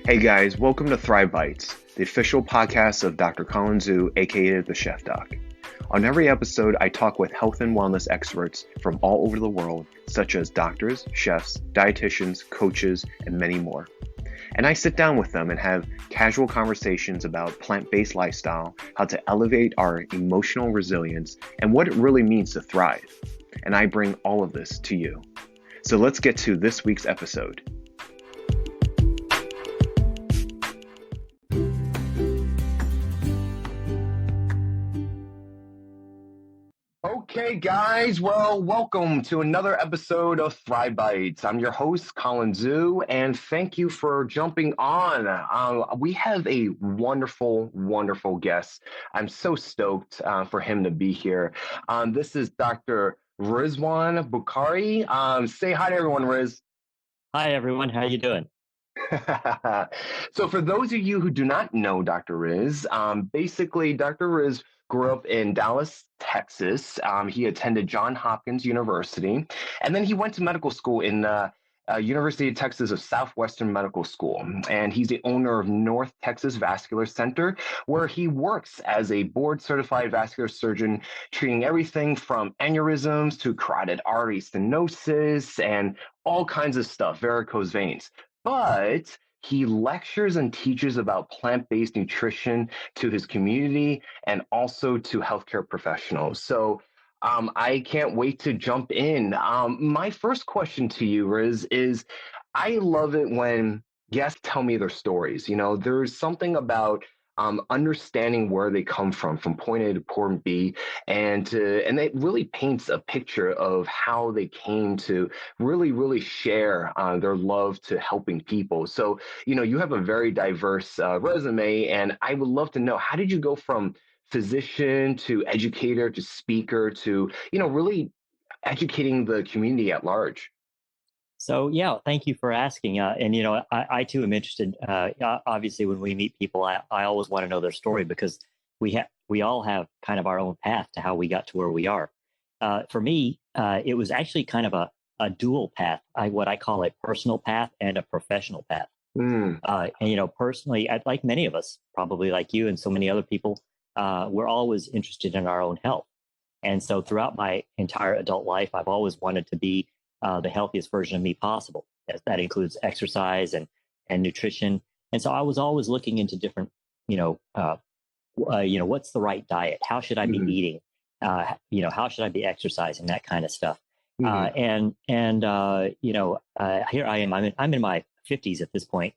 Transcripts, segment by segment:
Hey guys, welcome to Thrive Bites, the official podcast of Dr. Colin Zhu, aka the Chef Doc. On every episode, I talk with health and wellness experts from all over the world, such as doctors, chefs, dietitians, coaches, and many more. And I sit down with them and have casual conversations about plant-based lifestyle, how to elevate our emotional resilience, and what it really means to thrive. And I bring all of this to you. So let's get to this week's episode. Okay, guys, well, welcome to another episode of Thrive Bites. I'm your host, Colin Zhu, and thank you for jumping on. We have a wonderful, wonderful guest. I'm so stoked for him to be here. This is Dr. Rizwan Bukhari. Say hi to everyone, Riz. Hi, everyone. How you doing? So for those of you who do not know Dr. Riz, basically Dr. Riz grew up in Dallas, Texas. He attended Johns Hopkins University, and then he went to medical school in University of Texas of Southwestern Medical School. And he's the owner of North Texas Vascular Center, where he works as a board-certified vascular surgeon, treating everything from aneurysms to carotid artery stenosis and all kinds of stuff, varicose veins. But he lectures and teaches about plant-based nutrition to his community and also to healthcare professionals. So I can't wait to jump in. My first question to you, Riz, is I love it when guests tell me their stories. You know, there's something about understanding where they come from point A to point B, and it really paints a picture of how they came to really share their love to helping people. So, you know, you have a very diverse resume, and I would love to know, how did you go from physician to educator to speaker to, you know, really educating the community at large? So, yeah, thank you for asking. And, you know, I too am interested. Obviously, when we meet people, I always want to know their story because we all have kind of our own path to how we got to where we are. For me, it was actually kind of a dual path, what I call a personal path and a professional path. And, you know, personally, like many of us, probably like you and so many other people, we're always interested in our own health. And so throughout my entire adult life, I've always wanted to be the healthiest version of me possible. That includes exercise and nutrition. And so I was always looking into different, what's the right diet? How should I be eating? How should I be exercising? That kind of stuff. Here I am. I'm in my 50s at this point.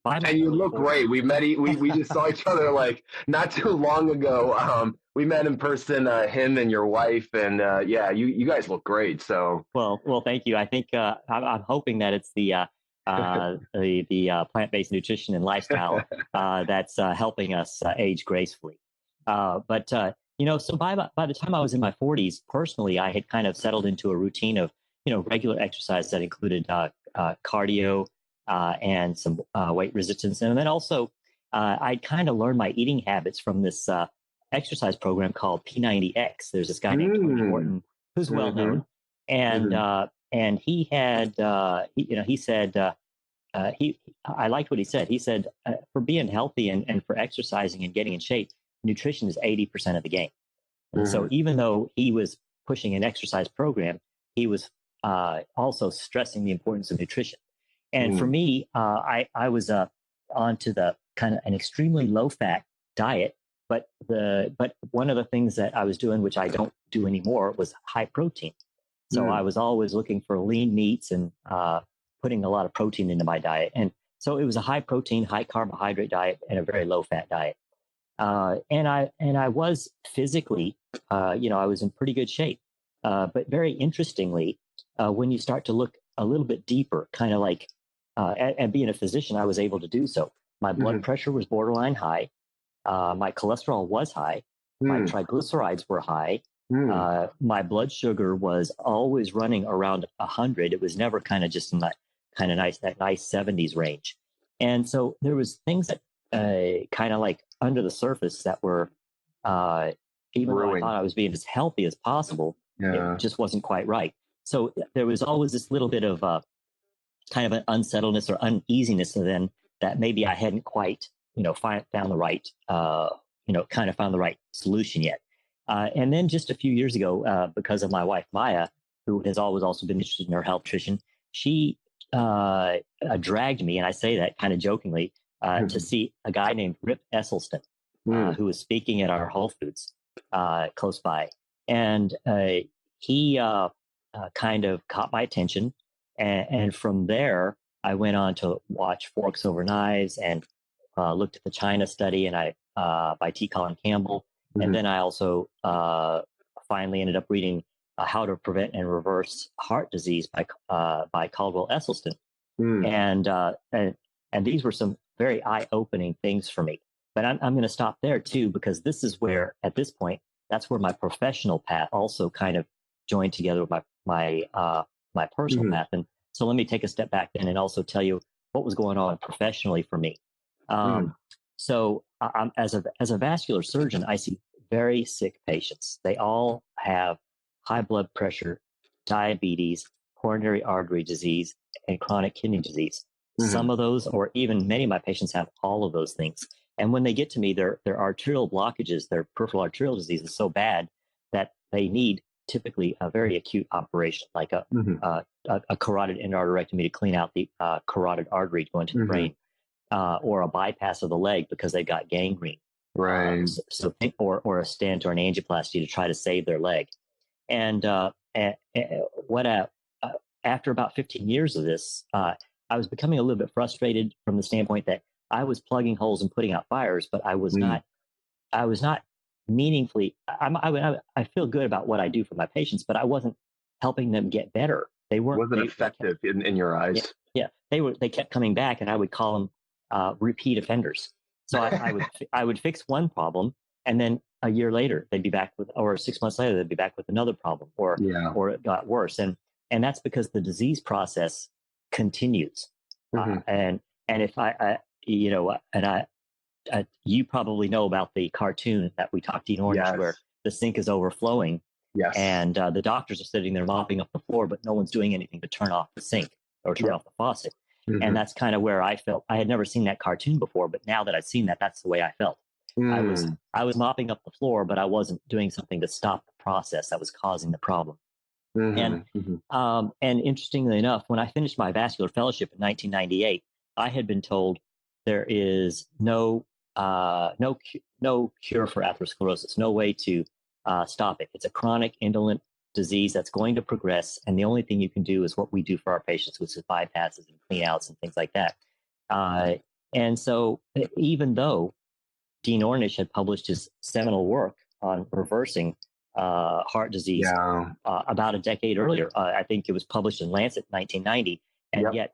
And you look great. We met. We just saw each other like not too long ago. We met in person, him and your wife, and yeah, you guys look great. So well, thank you. I think I'm hoping that it's the plant-based nutrition and lifestyle that's helping us age gracefully. So by the time I was in my 40s, personally, I had kind of settled into a routine of regular exercise that included cardio and some weight resistance, and then also I kind of learned my eating habits from this exercise program called P90X. There's this guy named Tony Morton who's well known, and he had he said I liked what he said. He said for being healthy and for exercising and getting in shape, nutrition is 80% of the game. And so even though he was pushing an exercise program, he was also stressing the importance of nutrition. And for me, I was onto the kind of an extremely low fat diet. But one of the things that I was doing, which I don't do anymore, was high protein. So I was always looking for lean meats and putting a lot of protein into my diet. And so it was a high protein, high carbohydrate diet and a very low fat diet. And I was physically, I was in pretty good shape. But very interestingly, when you start to look a little bit deeper, kind of like, and being a physician, I was able to do so. My blood pressure was borderline high. My cholesterol was high. My triglycerides were high. My blood sugar was always running around 100. It was never kind of just in that nice 70s range. And so there was things that kind of like under the surface that were, even though I thought I was being as healthy as possible, it just wasn't quite right. So there was always this little bit of kind of an unsettledness or uneasiness then that maybe I hadn't quite, found the right, found the right solution yet. And then just a few years ago, because of my wife, Maya, who has always also been interested in her health nutrition, she dragged me, and I say that kind of jokingly, to see a guy named Rip Esselstyn, who was speaking at our Whole Foods close by. And he kind of caught my attention. And from there, I went on to watch Forks Over Knives and looked at the China study and by T. Colin Campbell. And then I also finally ended up reading How to Prevent and Reverse Heart Disease by Caldwell Esselstyn. And these were some very eye-opening things for me. But I'm going to stop there too, because this is where, at this point, that's where my professional path also kind of joined together with my personal path. And so let me take a step back then and also tell you what was going on professionally for me. So I'm, as a vascular surgeon, I see very sick patients. They all have high blood pressure, diabetes, coronary artery disease, and chronic kidney disease. Some of those, or even many of my patients, have all of those things. And when they get to me, their arterial blockages, their peripheral arterial disease is so bad that they need typically a very acute operation, like a carotid endarterectomy to clean out the carotid artery to go into the brain, or a bypass of the leg because they've got gangrene, or a stent or an angioplasty to try to save their leg. And after about 15 years of this, I was becoming a little bit frustrated from the standpoint that I was plugging holes and putting out fires, but I was not meaningfully. I feel good about what I do for my patients, but I wasn't helping them get better. They wasn't effective in your eyes. Yeah, they kept coming back, and I would call them repeat offenders. So I would fix one problem, and then a year later they'd be back with, or 6 months later they'd be back with another problem, or it got worse, and that's because the disease process continues. And if you probably know about the cartoon that we talked in Orange, where the sink is overflowing, and the doctors are sitting there mopping up the floor, but no one's doing anything to turn off the sink or turn off the faucet. And that's kind of where I felt. I had never seen that cartoon before, but now that I've seen that, that's the way I felt. I was mopping up the floor, but I wasn't doing something to stop the process that was causing the problem. And interestingly enough, when I finished my vascular fellowship in 1998, I had been told there is no cure for atherosclerosis, no way to stop it. It's a chronic indolent disease that's going to progress, and the only thing you can do is what we do for our patients, which is bypasses and clean outs and things like that. And so even though Dean Ornish had published his seminal work on reversing heart disease about a decade earlier, I think it was published in Lancet in 1990, and yet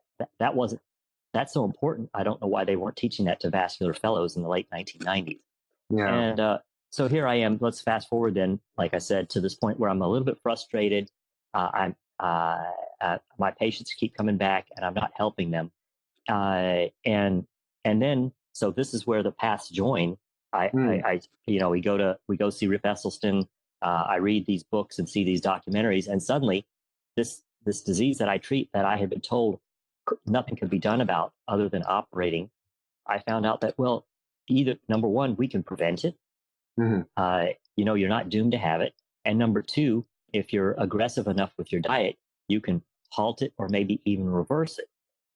that's so important. I don't know why they weren't teaching that to vascular fellows in the late 1990s. And so here I am. Let's fast forward then, like I said, to this point where I'm a little bit frustrated. My patients keep coming back, and I'm not helping them. And then, so this is where the paths join. We go see Rip Esselstyn. I read these books and see these documentaries, and suddenly this disease that I treat, that I had been told nothing could be done about other than operating, I found out that, well, either number one, we can prevent it. You're not doomed to have it. And number two, if you're aggressive enough with your diet, you can halt it or maybe even reverse it.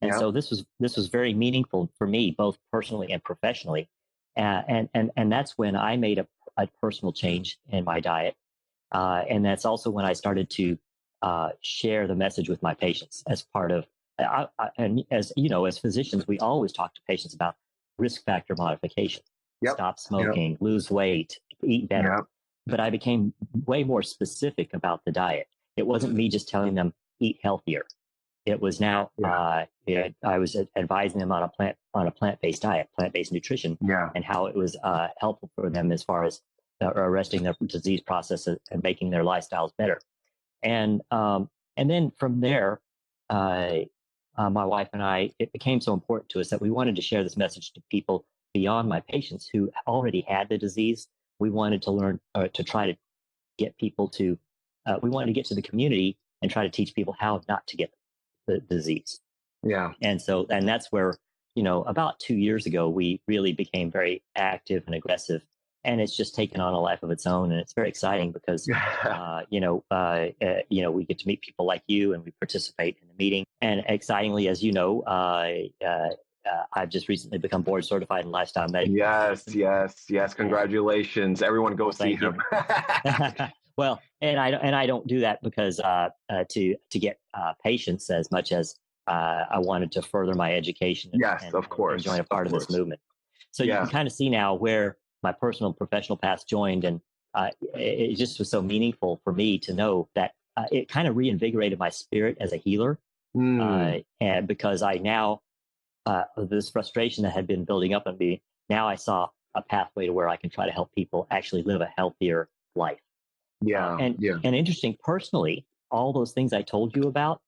And so this was very meaningful for me, both personally and professionally. And that's when I made a personal change in my diet. And that's also when I started to share the message with my patients as part of, and as you know, as physicians, we always talk to patients about risk factor modification. Stop smoking, lose weight, eat better. But I became way more specific about the diet. It wasn't me just telling them eat healthier. It was now I was advising them on a plant-based diet, plant-based nutrition, and how it was helpful for them as far as arresting their disease process and making their lifestyles better. And then from there, my wife and I, it became so important to us that we wanted to share this message to people beyond my patients who already had the disease. We wanted to learn, to try to get people to, we wanted to get to the community and try to teach people how not to get the disease. Yeah. And that's where, about 2 years ago, we really became very active and aggressive. And it's just taken on a life of its own. And it's very exciting because, we get to meet people like you and we participate in the meeting. And excitingly, as you know, I've just recently become board certified in lifestyle medicine. Yes. Congratulations. Everyone go Well, see thank you. him. Well, and I don't do that because to get patients as much as I wanted to further my education Yes, of and course. join a part of this movement. So you Yeah. can kind of see now where my personal and professional paths joined, and it just was so meaningful for me to know that it kind of reinvigorated my spirit as a healer, and because I now this frustration that had been building up in me, now I saw a pathway to where I can try to help people actually live a healthier life. Yeah. And interesting, personally, all those things I told you about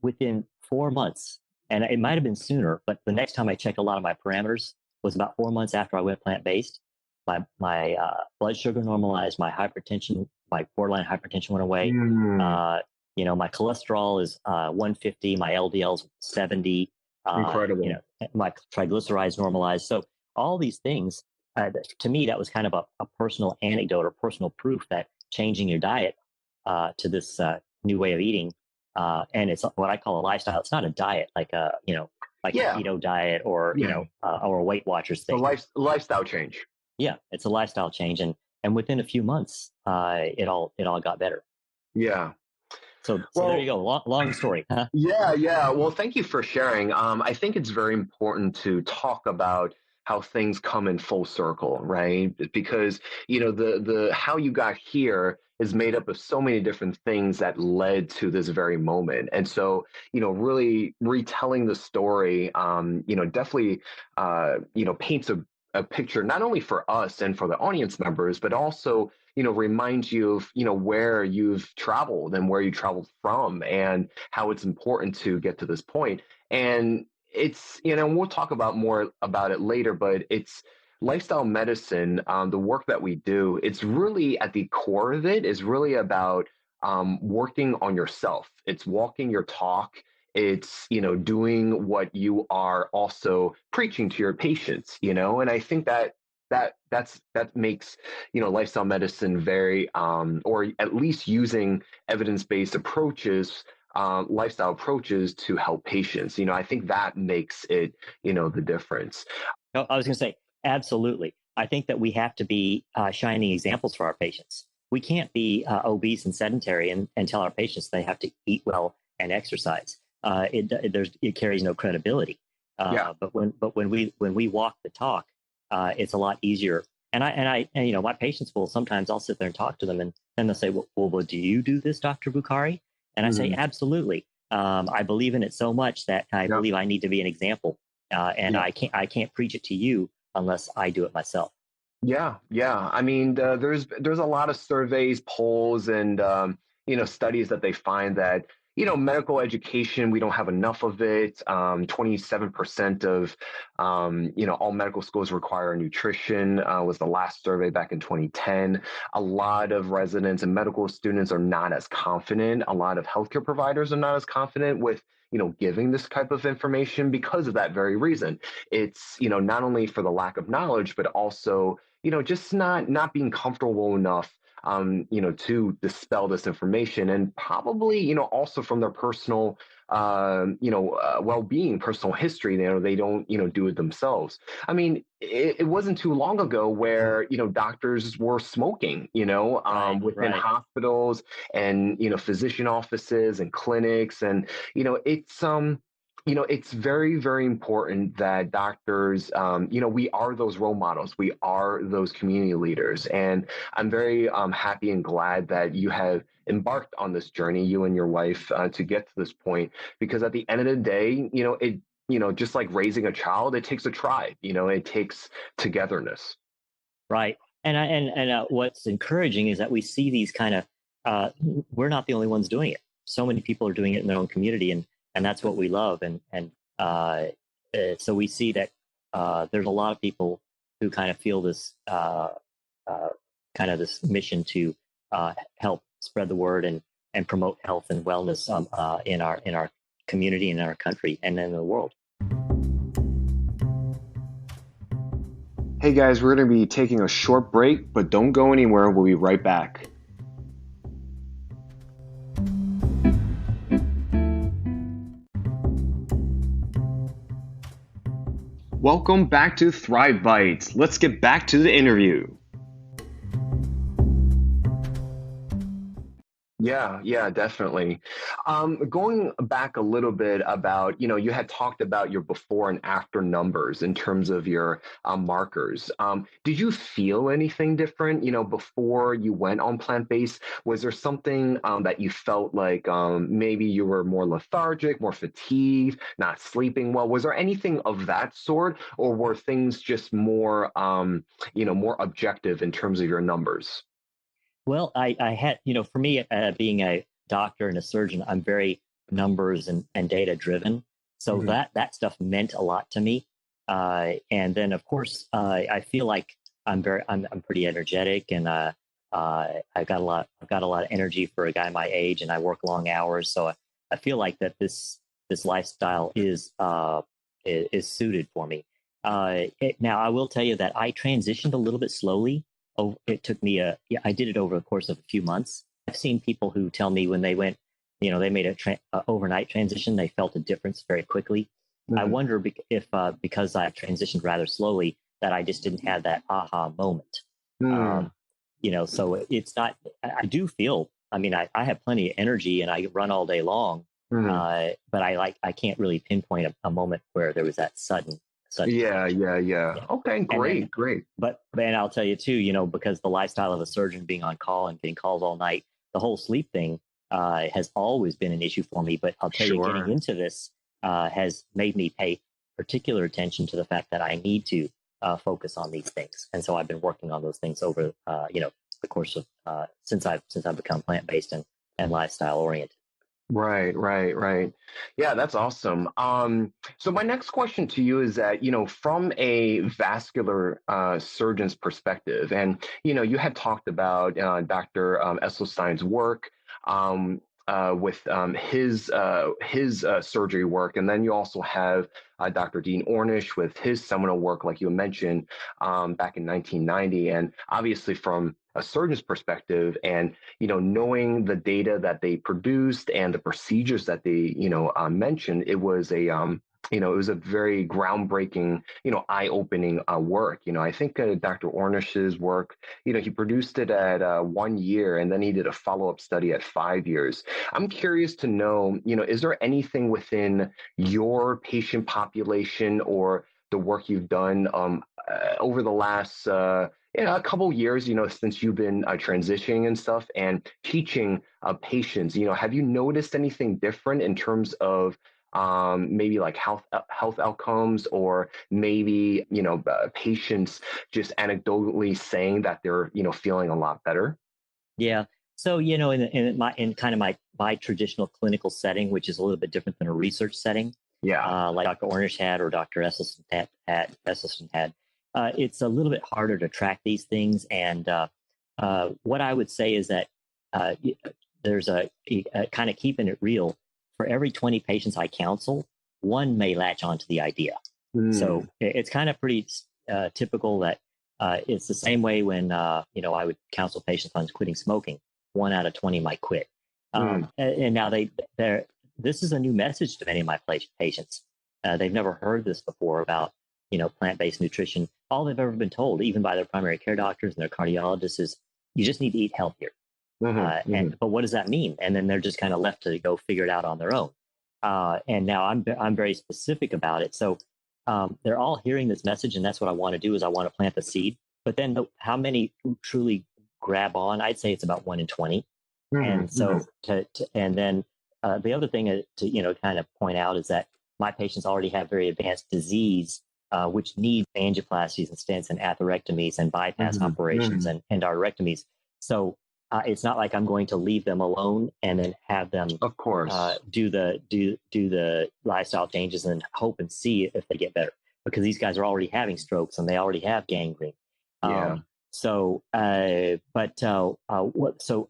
within 4 months, and it might have been sooner, but the next time I checked a lot of my parameters was about 4 months after I went plant based. My blood sugar normalized, my hypertension, my borderline hypertension went away. My cholesterol is 150, my LDL's 70. Incredible. My triglycerides normalized. So all these things, to me, that was kind of a personal anecdote or personal proof that changing your diet to this new way of eating, and it's what I call a lifestyle. It's not a diet like a a keto diet or or a Weight Watchers thing. Lifestyle change. Yeah, it's a lifestyle change, and within a few months, it all got better. Yeah. So there you go. Long story. Yeah. Well, thank you for sharing. I think it's very important to talk about how things come in full circle, right? Because the how you got here is made up of so many different things that led to this very moment. And so, really retelling the story, definitely, paints a picture not only for us and for the audience members, but also reminds you of where you've traveled and where you traveled from and how it's important to get to this point. And it's we'll talk about more about it later, but it's lifestyle medicine, the work that we do, it's really at the core of it is really about working on yourself. It's walking your talk. It's doing what you are also preaching to your patients, and I think that makes lifestyle medicine very or at least using evidence-based approaches, lifestyle approaches to help patients. I think that makes it the difference. No, I was going to say absolutely. I think that we have to be shining examples for our patients. We can't be obese and sedentary and tell our patients they have to eat well and exercise. It carries no credibility. But when we walk the talk, it's a lot easier. And my patients will sometimes I'll sit there and talk to them, and then they'll say, well, do you do this, Dr. Bukhari? And I say, absolutely. I believe in it so much that I believe I need to be an example, and I can't preach it to you unless I do it myself. Yeah. I mean, there's a lot of surveys, polls, and studies that they find that medical education, we don't have enough of it. 27% of all medical schools require nutrition. Was the last survey back in 2010. A lot of residents and medical students are not as confident. A lot of healthcare providers are not as confident with giving this type of information because of that very reason. It's not only for the lack of knowledge, but also just not being comfortable enough to dispel this information, and probably also from their personal well-being, personal history. They don't do it themselves. I mean, it wasn't too long ago where doctors were smoking within hospitals and physician offices and clinics, and it's very, very important that doctors, we are those role models. We are those community leaders. And I'm very happy and glad that you have embarked on this journey, you and your wife, to get to this point. Because at the end of the day, just like raising a child, it takes a tribe. It takes togetherness. Right. And what's encouraging is that we see these kind of, we're not the only ones doing it. So many people are doing it in their own community, and that's what we love. And so we see that there's a lot of people who kind of feel this kind of this mission to help spread the word and promote health and wellness in our community in our country and in the world. Hey guys, we're going to be taking a short break, but don't go anywhere. We'll be right back. Welcome back to Thrive Bites. Let's get back to the interview. Yeah, definitely. Going back a little bit about, you had talked about your before and after numbers in terms of your markers. Did you feel anything different, before you went on plant-based? Was there something that you felt like maybe you were more lethargic, more fatigued, not sleeping well? Was there anything of that sort, or were things just more, more objective in terms of your numbers? Well, I had, for me, being a doctor and a surgeon, I'm very numbers and data driven. So that stuff meant a lot to me. And then, of course, I feel like I'm pretty energetic, and I've got a lot of energy for a guy my age, and I work long hours. So I feel like that this lifestyle is suited for me. Now, I will tell you that I transitioned a little bit slowly. Oh, it took me I did it over the course of a few months. I've seen people who tell me when they went, they made a overnight transition, they felt a difference very quickly. I wonder if because I transitioned rather slowly, that I just didn't have that aha moment. So it's not, I do feel, I have plenty of energy and I run all day long, but I can't really pinpoint a moment where there was that sudden. Yeah. Okay, great. But I'll tell you too, because the lifestyle of a surgeon, being on call and getting calls all night, the whole sleep thing has always been an issue for me. But I'll tell you, getting into this has made me pay particular attention to the fact that I need to focus on these things. And so I've been working on those things over, the course of since I've become plant-based and lifestyle oriented. Right. Yeah, that's awesome. So my next question to you is that, from a vascular surgeon's perspective, and, you had talked about Dr. Esselstein's work with his surgery work. And then you also have Dr. Dean Ornish with his seminal work, like you mentioned, back in 1990. And obviously from a surgeon's perspective, and knowing the data that they produced and the procedures that they mentioned, it was it was a very groundbreaking, eye-opening work. I think Dr. Ornish's work, he produced it at 1 year, and then he did a follow-up study at 5 years. I'm curious to know, is there anything within your patient population or the work you've done over the last a couple years, since you've been transitioning and stuff and teaching patients, have you noticed anything different in terms of maybe like health outcomes, or maybe, patients just anecdotally saying that they're, feeling a lot better? Yeah. So, in kind of my traditional clinical setting, which is a little bit different than a research setting, Yeah. like Dr. Ornish had or Dr. Esselstyn had, it's a little bit harder to track these things. And what I would say is that there's a kind of keeping it real. For every 20 patients I counsel, one may latch onto the idea. So it's kind of pretty typical that it's the same way when, I would counsel patients on quitting smoking. 1 out of 20 might quit. And now this is a new message to many of my patients. They've never heard this before about, plant-based nutrition. All they've ever been told, even by their primary care doctors and their cardiologists, is you just need to eat healthier. But what does that mean? And then they're just kind of left to go figure it out on their own. And now I'm very specific about it. So they're all hearing this message, and that's what I want to do. Is I want to plant the seed. But then how many truly grab on? I'd say it's about 1 in 20. And so and then the other thing to kind of point out is that my patients already have very advanced disease, which need angioplasties and stents and atherectomies and bypass operations and endarterectomies. So it's not like I'm going to leave them alone and then have them, of course, do the lifestyle changes and hope and see if they get better, because these guys are already having strokes and they already have gangrene. So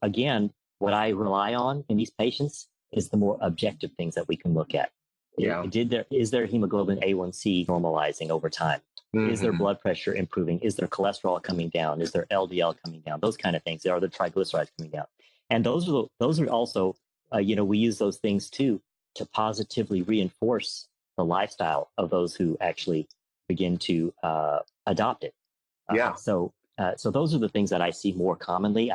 again, what I rely on in these patients is the more objective things that we can look at. Yeah. Is their hemoglobin A1C normalizing over time? Mm-hmm. Is their blood pressure improving? Is their cholesterol coming down? Is their LDL coming down? Those kind of things. Are the triglycerides coming down? And those are also, we use those things too to positively reinforce the lifestyle of those who actually begin to adopt it. So those are the things that I see more commonly.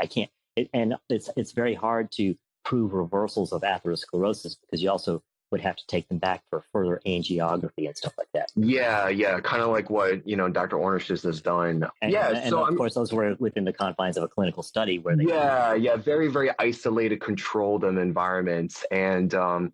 It's very hard to prove reversals of atherosclerosis because you also would have to take them back for further angiography and stuff like that. Yeah, kind of like what Dr. Ornish has done. And of course, those were within the confines of a clinical study where they. Very, very isolated, controlled environments, and I'm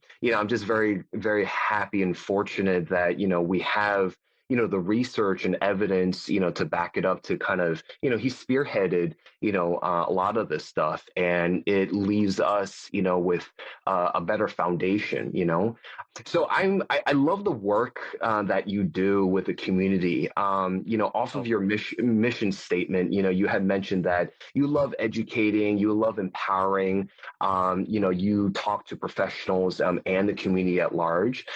just very, very happy and fortunate that we have the research and evidence to back it up to kind of he spearheaded a lot of this stuff, and it leaves us with a better foundation. So I love the work that you do with the community. Off of your mission statement, you had mentioned that you love educating, you love empowering. You talk to professionals and the community at large.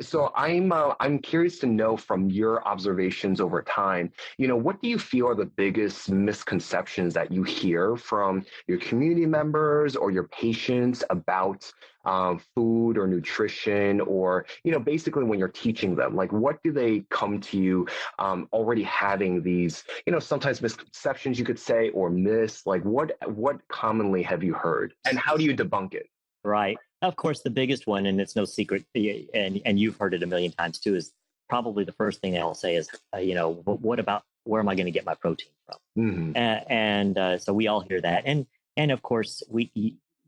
So I'm curious to know from your observations over time, what do you feel are the biggest misconceptions that you hear from your community members or your patients about food or nutrition, or basically when you're teaching them, like what do they come to you already having these sometimes misconceptions, you could say, or myths? Like what commonly have you heard, and how do you debunk it? Right. Of course, the biggest one, and it's no secret, and you've heard it a million times too, is probably the first thing they'll say is, what about, where am I going to get my protein from? Mm-hmm. So we all hear that, and of course we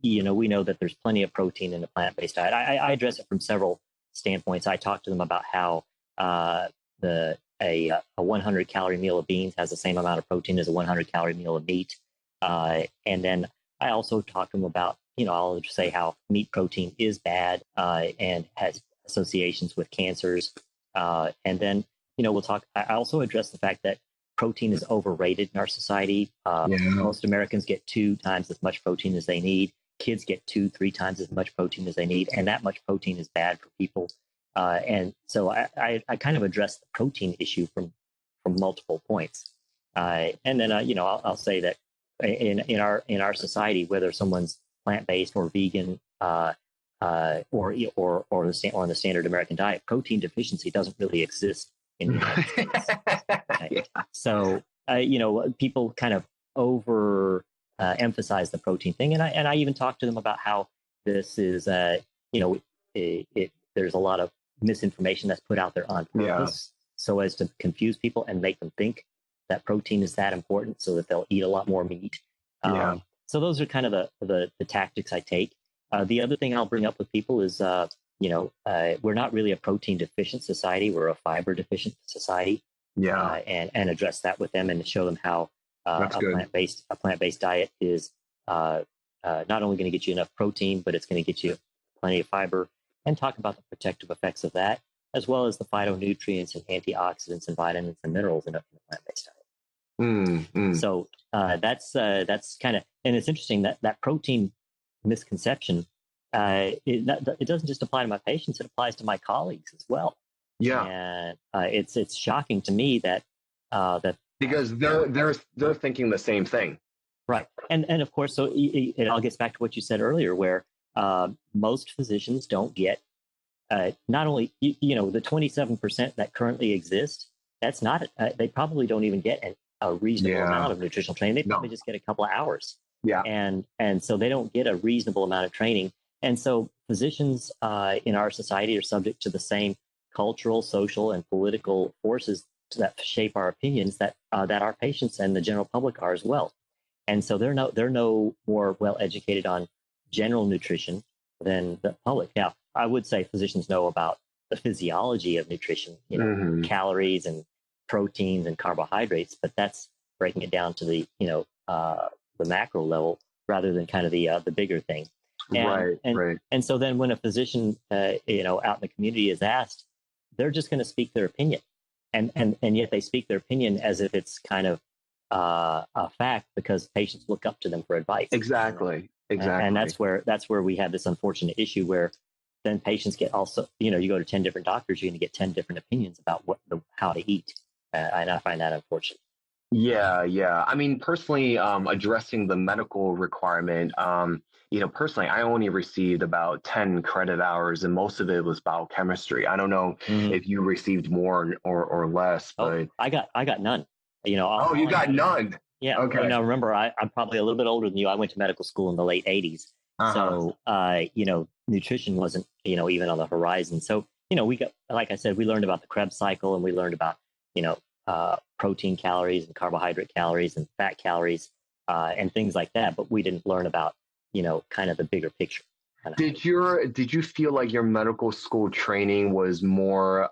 know that there's plenty of protein in a plant-based diet. I address it from several standpoints. I talk to them about how a 100-calorie meal of beans has the same amount of protein as a 100-calorie meal of meat, and then I also talk to them about I'll just say how meat protein is bad and has associations with cancers. And then, we'll talk. I also address the fact that protein is overrated in our society. Most Americans get 2 times as much protein as they need. Kids get 2-3 times as much protein as they need. And that much protein is bad for people. And so I kind of address the protein issue from multiple points. And then, I'll say that in our society, whether someone's plant-based or vegan, or on the standard American diet, protein deficiency doesn't really exist in the United States. Right? So, people kind of emphasize the protein thing, and I even talk to them about how this is, there's a lot of misinformation that's put out there on purpose, so as to confuse people and make them think that protein is that important, so that they'll eat a lot more meat. So those are kind of the tactics I take. The other thing I'll bring up with people is, we're not really a protein deficient society. We're a fiber deficient society. And address that with them and show them how a plant-based diet is not only going to get you enough protein, but it's going to get you plenty of fiber, and talk about the protective effects of that, as well as the phytonutrients and antioxidants and vitamins and minerals in a plant-based diet. So that's kind of, and it's interesting that protein misconception, it doesn't just apply to my patients, it applies to my colleagues as well. And it's shocking to me that because they're thinking the same thing. Right. And of course, so it all gets back to what you said earlier, where most physicians don't get, not only, the 27% that currently exist, that's not, they probably don't even get a reasonable amount of nutritional training. They probably just get a couple of hours. And so they don't get a reasonable amount of training. And so physicians in our society are subject to the same cultural, social, and political forces that shape our opinions that our patients and the general public are as well. And so they're no more well educated on general nutrition than the public. Now, I would say physicians know about the physiology of nutrition, calories and proteins and carbohydrates, but that's breaking it down to the macro level rather than kind of the bigger thing. And so then when a physician out in the community is asked, they're just going to speak their opinion, and yet they speak their opinion as if it's kind of a fact, because patients look up to them for advice. Exactly. And exactly. that's where we have this unfortunate issue where then patients get also, you go to 10 different doctors, you're going to get 10 different opinions about how to eat. And I find that unfortunate. Yeah, yeah. I mean, personally, addressing the medical requirement, personally, I only received about 10 credit hours, and most of it was biochemistry. I don't know Hmm. if you received more or less, Oh, but I got none. oh, you All I got had is, none. yeah. Okay. Now remember, I'm probably a little bit older than you. I went to medical school in the late '80s, Uh-huh. so nutrition wasn't even on the horizon. So we got, like I said, we learned about the Krebs cycle, and we learned about you know protein calories and carbohydrate calories and fat calories and things like that. But we didn't learn about kind of the bigger picture. Kind of how Did you feel like your medical school training was more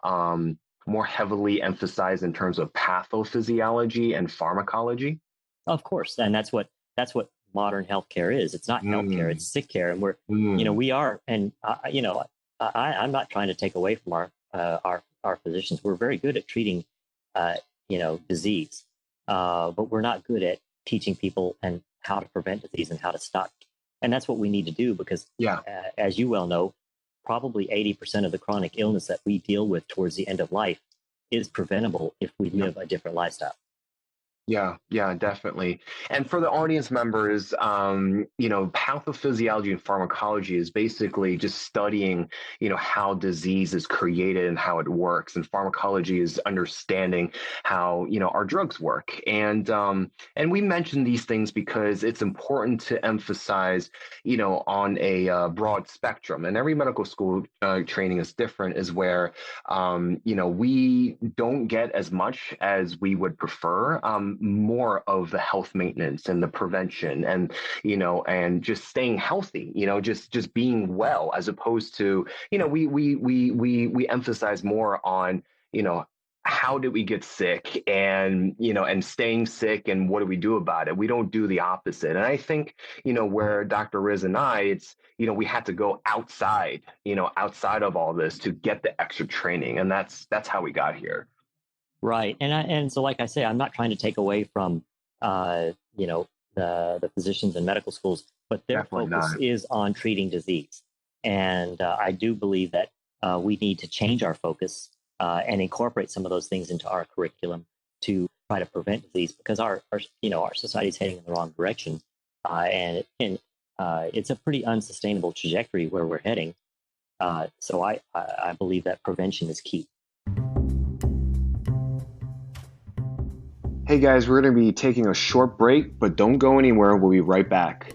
heavily emphasized in terms of pathophysiology and pharmacology? Of course, and that's what modern healthcare is. It's not healthcare; Mm, it's sick care, and mm. we are, and I'm not trying to take away from our physicians. We're very good at treating, disease, but we're not good at teaching people and how to prevent disease and how to stop. And that's what we need to do because, Yeah. as you well know, probably 80% of the chronic illness that we deal with towards the end of life is preventable if we live a different lifestyle. Yeah, yeah, definitely. And for the audience members, pathophysiology and pharmacology is basically just studying, how disease is created and how it works. And pharmacology is understanding how, our drugs work. And we mention these things because it's important to emphasize, on a broad spectrum. And every medical school training is different, is where we don't get as much as we would prefer. More of the health maintenance and the prevention, and and just staying healthy. Just being well, as opposed to we emphasize more on how did we get sick, and and staying sick, and what do we do about it. We don't do the opposite. And I think where Dr. Riz and I, it's we had to go outside, outside of all this to get the extra training. And that's how we got here. Right. And so, like I say, I'm not trying to take away from, the physicians and medical schools, but their Definitely focus not. is on treating disease. And I do believe that we need to change our focus and incorporate some of those things into our curriculum to try to prevent disease because our society is heading in the wrong direction. And it's a pretty unsustainable trajectory where we're heading. So I believe that prevention is key. Hey guys, we're going to be taking a short break, but don't go anywhere. We'll be right back.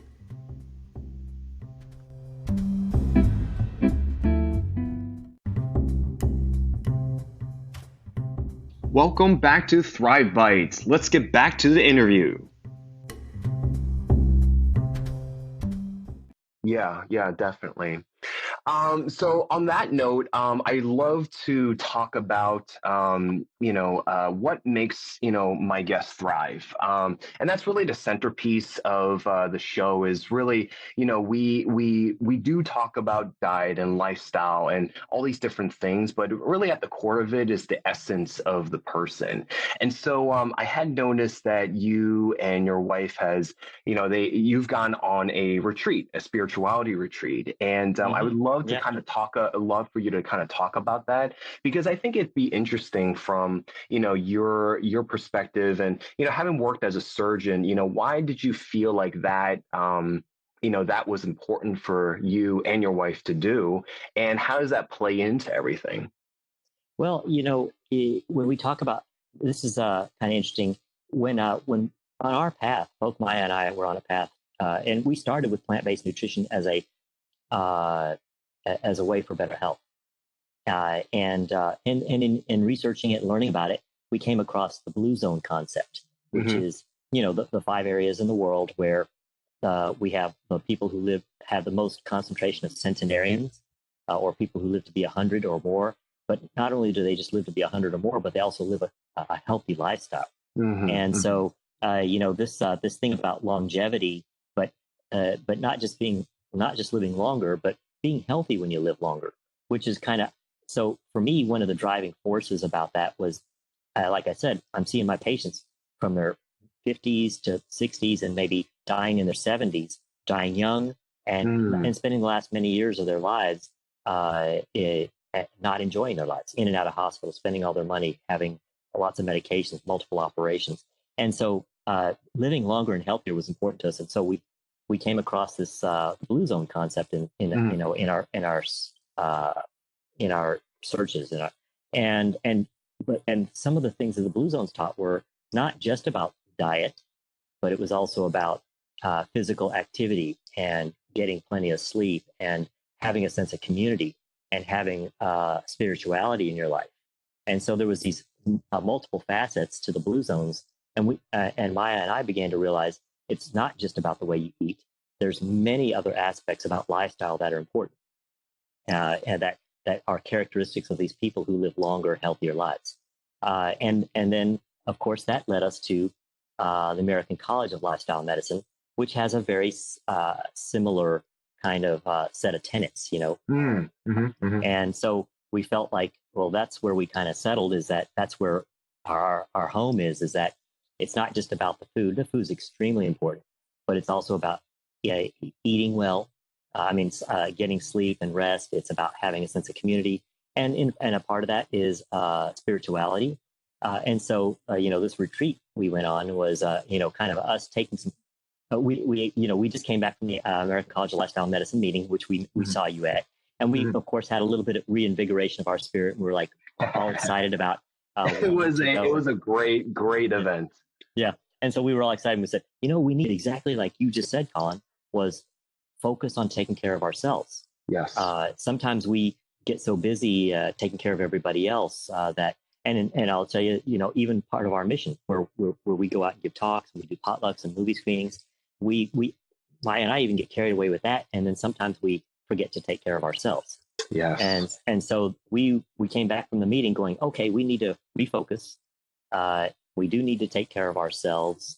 Welcome back to Thrive Bites. Let's get back to the interview. Yeah, yeah, definitely. So on that note, I love to talk about, what makes, my guests thrive. And that's really the centerpiece of the show is really, we do talk about diet and lifestyle and all these different things, but really at the core of it is the essence of the person. And so I had noticed that you and your wife you've gone on a retreat, a spirituality retreat. And I would Hmm. love to Yeah. kind of love for you to kind of talk about that, because I think it'd be interesting from, your perspective, and, having worked as a surgeon, why did you feel like that, that was important for you and your wife to do? And how does that play into everything? Well, when we talk about this is kind of interesting. When on our path, both Maya and I were on a path, and we started with plant-based nutrition uh, as a way for better health. And in researching it and learning about it, we came across the blue zone concept, which Hmm. is the 5 areas in the world where we have the people who have the most concentration of centenarians, or people who live to be 100 or more. But not only do they just live to be 100 or more, but they also live a healthy lifestyle. Hmm. And Hmm. so, this thing about longevity, but not just living longer, but being healthy when you live longer, which is kind of so for me. One of the driving forces about that was, like I said, I'm seeing my patients from their 50s to 60s and maybe dying in their 70s, dying young and spending the last many years of their lives not enjoying their lives, in and out of hospital, spending all their money, having lots of medications, multiple operations. And so living longer and healthier was important to us. And so we came across this blue zone concept in our searches, and some of the things that the blue zones taught were not just about diet, but it was also about physical activity and getting plenty of sleep and having a sense of community and having spirituality in your life. And so there was these multiple facets to the blue zones, and Maya and I began to realize it's not just about the way you eat. There's many other aspects about lifestyle that are important, and that are characteristics of these people who live longer, healthier lives. And then, of course, that led us to the American College of Lifestyle Medicine, which has a very similar kind of set of tenets, And so we felt like, well, that's where we kind of settled, is that's where our home is that it's not just about the food. The food's extremely important, but it's also about eating well. Getting sleep and rest. It's about having a sense of community. And a part of that is spirituality. And so, this retreat we went on was, kind of us taking some, we just came back from the American College of Lifestyle Medicine meeting, which we saw you at. And we, of course, had a little bit of reinvigoration of our spirit. And we were like all excited about it was a great event. Yeah. And so we were all excited. We said, we need, exactly like you just said, Colin, was focus on taking care of ourselves. Yes. Sometimes we get so busy taking care of everybody else that, and I'll tell you, even part of our mission where we go out and give talks, and we do potlucks and movie screenings, Maya and I even get carried away with that. And then sometimes we forget to take care of ourselves. Yes. And so we came back from the meeting going, okay, we need to refocus. We do need to take care of ourselves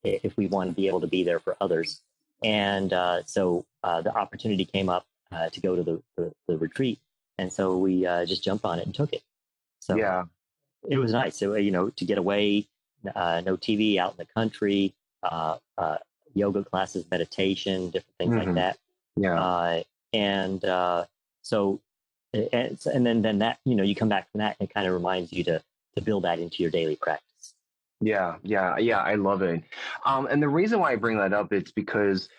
if we want to be able to be there for others. And so the opportunity came up to go to the retreat. And so we just jumped on it and took it. So yeah, it was nice. So, to get away, no TV, out in the country, yoga classes, meditation, different things like that. Yeah. And then that, you come back from that and it kind of reminds you to build that into your daily practice. Yeah. I love it. And the reason why I bring that up, it's because,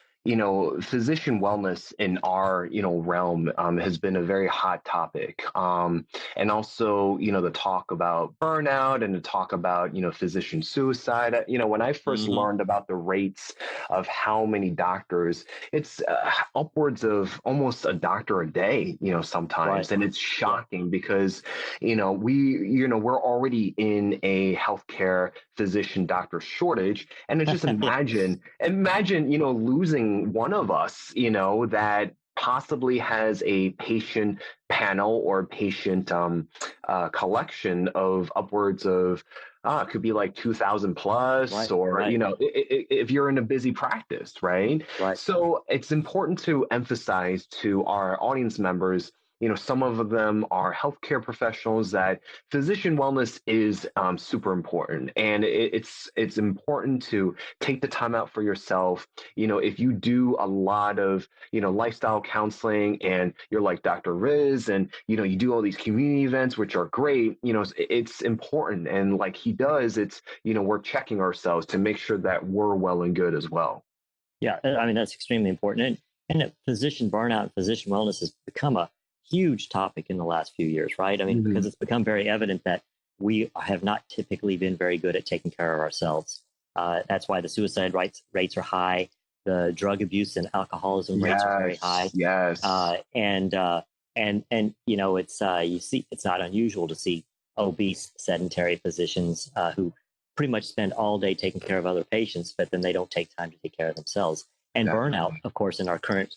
physician wellness in our, realm has been a very hot topic. And also, the talk about burnout and the talk about, physician suicide. When I first learned about the rates of how many doctors, it's upwards of almost a doctor a day, sometimes. Right. And it's shocking because, we're already in a healthcare physician doctor shortage. And just imagine, losing one of us, that possibly has a patient panel or patient collection of upwards of could be like 2,000 plus, right, or right. If you're in a busy practice, right? So it's important to emphasize to our audience members, some of them are healthcare professionals, that physician wellness is super important. And it's important to take the time out for yourself. If you do a lot of, lifestyle counseling and you're like Dr. Riz and, you do all these community events, which are great, it's important. And like he does, it's, we're checking ourselves to make sure that we're well and good as well. Yeah. That's extremely important. And physician burnout and physician wellness has become a huge topic in the last few years, right? Because it's become very evident that we have not typically been very good at taking care of ourselves. That's why the suicide rates are high. The drug abuse and alcoholism rates are very high. Yes. And it's you see, it's not unusual to see obese, sedentary physicians who pretty much spend all day taking care of other patients, but then they don't take time to take care of themselves. And burnout, of course, in our current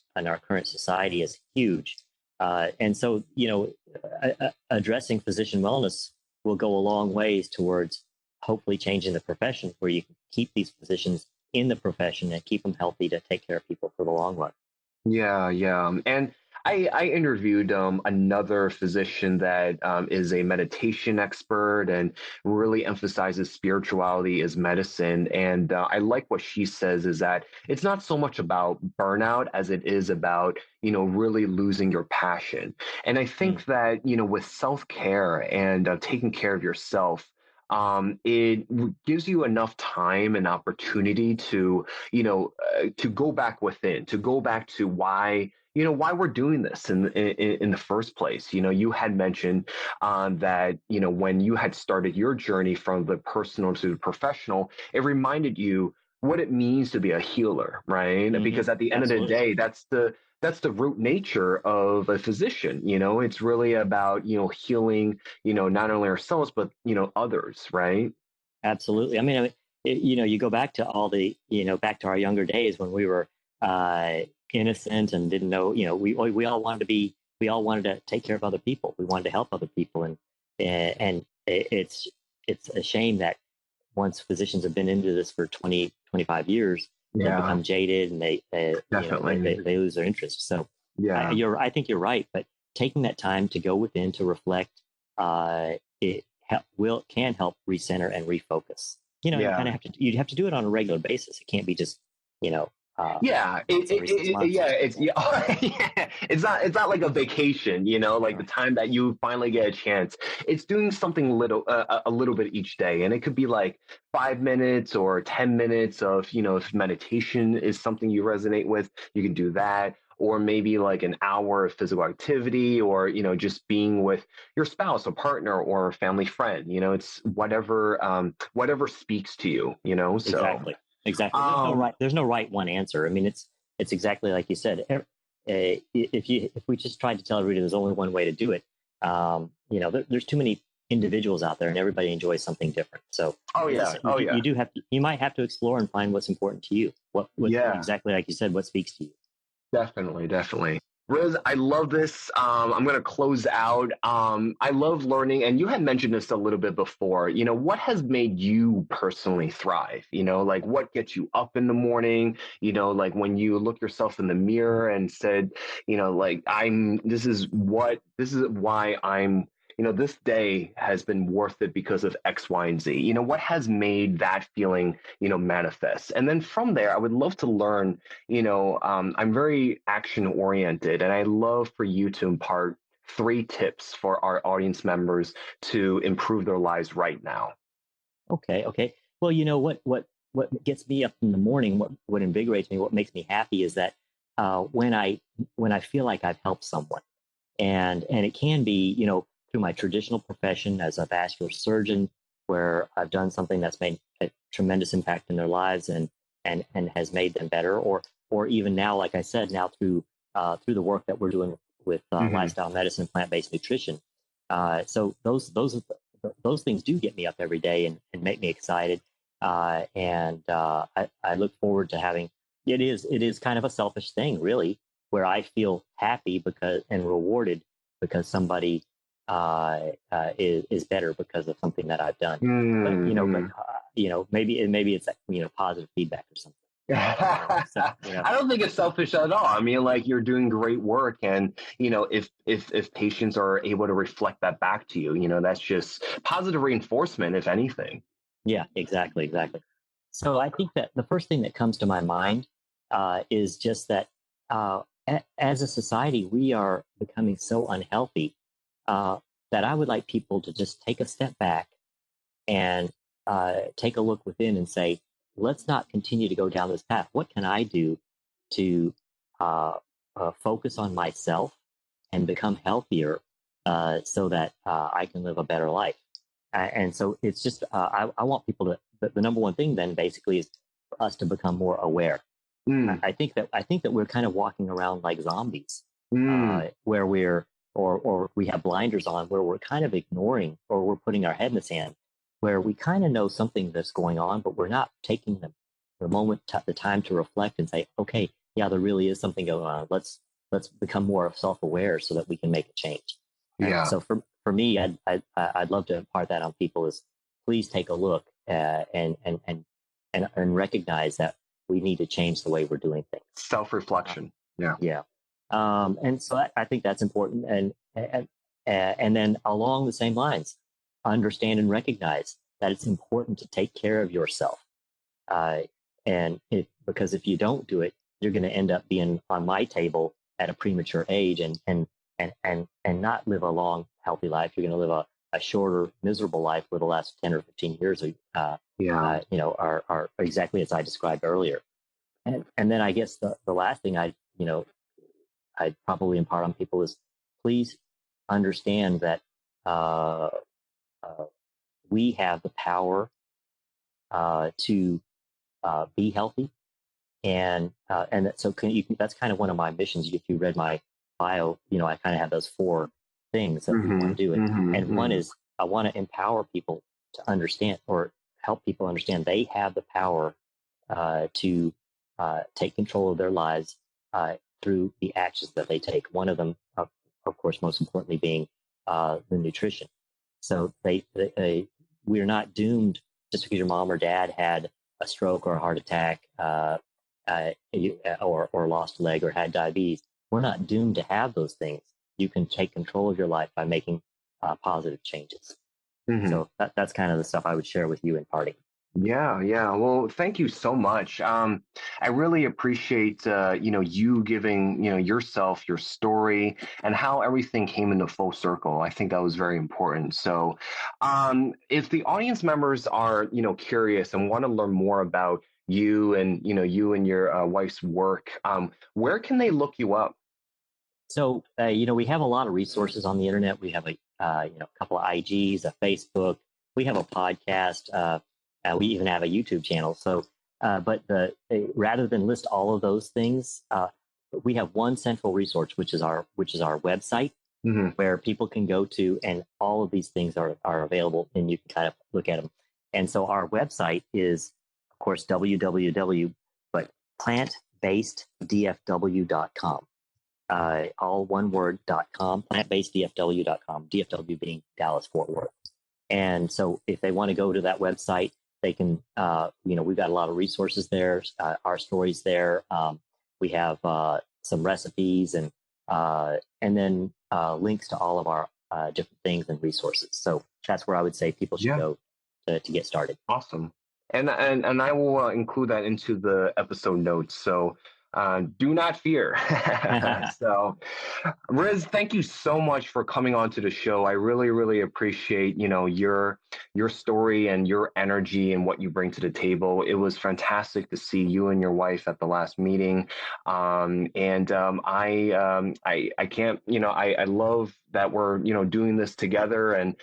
society is huge. And so, addressing physician wellness will go a long ways towards hopefully changing the profession, where you can keep these physicians in the profession and keep them healthy to take care of people for the long run. Yeah. And I interviewed another physician that is a meditation expert and really emphasizes spirituality as medicine. And I like what she says is that it's not so much about burnout as it is about, really losing your passion. And I think that, with self-care and taking care of yourself, it gives you enough time and opportunity to, to go back within, to go back to why why we're doing this in the first place. You had mentioned that when you had started your journey from the personal to the professional, it reminded you what it means to be a healer, right? Because at the end of the Absolutely. day, that's the root nature of a physician. It's really about healing not only ourselves but others, right? Absolutely. You go back to back to our younger days when we were innocent and didn't know. We all wanted to take care of other people. We wanted to help other people, and it's a shame that once physicians have been into this for 20, 25 years, they Yeah, become jaded and definitely. they lose their interest. So Yeah. I think you're right, but taking that time to go within to reflect, it can help recenter and refocus. Yeah. You have to do it on a regular basis. It can't be just you know Yeah, once every 6 months or yeah, something it's like yeah, that. yeah, it's not like a vacation, like the time that you finally get a chance. It's doing something a little bit each day, and it could be like 5 minutes or 10 minutes of, if meditation is something you resonate with, you can do that, or maybe like an hour of physical activity, or just being with your spouse, a partner, or a family friend. It's whatever speaks to you. So. Exactly. Exactly. Um, There's no right one answer. I mean, it's exactly like you said. If we just tried to tell everybody there's only one way to do it, there's too many individuals out there, and everybody enjoys something different. So, oh as I yeah, said, oh yeah. you might have to explore and find what's important to you. What Yeah, exactly like you said, what speaks to you. definitely, definitely. Riz, I love this. I'm going to close out. I love learning, and you had mentioned this a little bit before. What has made you personally thrive? Like what gets you up in the morning? Like when you look yourself in the mirror and said, like this is why I'm this day has been worth it because of X, Y, and Z. What has made that feeling, manifest? And then from there, I would love to learn, I'm very action oriented, and I love for you to impart 3 tips for our audience members to improve their lives right now. Okay. Okay. Well, what gets me up in the morning, what invigorates me, what makes me happy is that when I feel like I've helped someone. And it can be through my traditional profession as a vascular surgeon, where I've done something that's made a tremendous impact in their lives and has made them better, or even now, like I said, now through the work that we're doing with Hmm. lifestyle medicine and plant-based nutrition. So those things do get me up every day and make me excited, I look forward to having. It is kind of a selfish thing, really, where I feel happy because and rewarded because somebody is better because of something that I've done. But Hmm. maybe it's positive feedback or something. So I don't think it's selfish at all. I mean, like you're doing great work, and if patients are able to reflect that back to you, that's just positive reinforcement, if anything. yeah, exactly. So I think that the first thing that comes to my mind is just that as a society we are becoming so unhealthy uh, that I would like people to just take a step back and take a look within and say, let's not continue to go down this path. What can I do to uh, focus on myself and become healthier so that I can live a better life? And so it's just, I want people to, the number one thing then basically is for us to become more aware. Mm, I think that we're kind of walking around like zombies, mm, where or we have blinders on, where we're kind of ignoring, or we're putting our head in the sand, where we kind of know something that's going on, but we're not taking the time to reflect and say, okay, yeah, there really is something going on. Let's become more self-aware so that we can make a change. And yeah. so for me, I'd love to impart that on people is please take a look and recognize that we need to change the way we're doing things. Self Uh, reflection. Yeah. yeah. And so I think that's important. And then along the same lines, understand and recognize that it's important to take care of yourself. Because if you don't do it, you're going to end up being on my table at a premature age and not live a long, healthy life. You're going to live a shorter, miserable life where the last 10 or 15 years are exactly as I described earlier. And then I guess the last thing I'd probably impart on people is please understand that we have the power to be healthy, and so that's kind of one of my missions. If you read my bio, I kind of have those 4 things that we want to do, and one is I want to empower people to understand or help people understand they have the power to take control of their lives through the actions that they take. One of them, of course, most importantly, being the nutrition. So we're not doomed just because your mom or dad had a stroke or a heart attack or lost a leg or had diabetes. We're not doomed to have those things. You can take control of your life by making positive changes. So that's kind of the stuff I would share with you in parting. Yeah. Well, thank you so much. I really appreciate, you giving, yourself, your story and how everything came into full circle. I think that was very important. So, if the audience members are, curious and want to learn more about you and, you and your wife's work, where can they look you up? So, we have a lot of resources on the internet. We have a couple of IGs, a Facebook. We have a podcast. We even have a YouTube channel. So, but rather than list all of those things, we have one central resource, which is our website, where people can go to, and all of these things are available, and you can kind of look at them. And so, our website is, of course, plantbaseddfw.com. All one word, .com, plantbaseddfw.com, DFW being Dallas-Fort Worth. And so if they want to go to that website, they can, we've got a lot of resources there, our stories there. We have some recipes and then links to all of our different things and resources. So that's where I would say people should go to get started. Awesome. And I will include that into the episode notes. So do not fear. So, Riz, thank you so much for coming on to the show. I really, really appreciate, your story and your energy and what you bring to the table. It was fantastic to see you and your wife at the last meeting. I can't, I love that we're, doing this together and,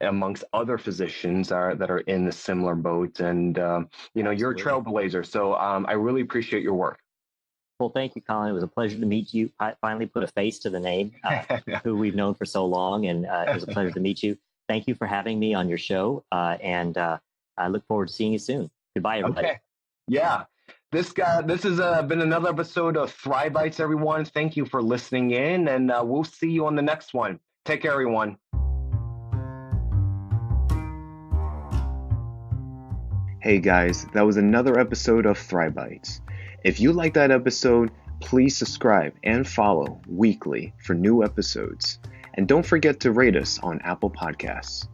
amongst other physicians that are in the similar boat. And, you're a trailblazer. So I really appreciate your work. Well, thank you, Colin. It was a pleasure to meet you. I finally put a face to the name, who we've known for so long, and it was a pleasure to meet you. Thank you for having me on your show, and I look forward to seeing you soon. Goodbye, everybody. Okay. Yeah. This has been another episode of Thrive Bites, everyone. Thank you for listening in, and we'll see you on the next one. Take care, everyone. Hey guys, that was another episode of Thrive Bites. If you like that episode, please subscribe and follow weekly for new episodes. And don't forget to rate us on Apple Podcasts.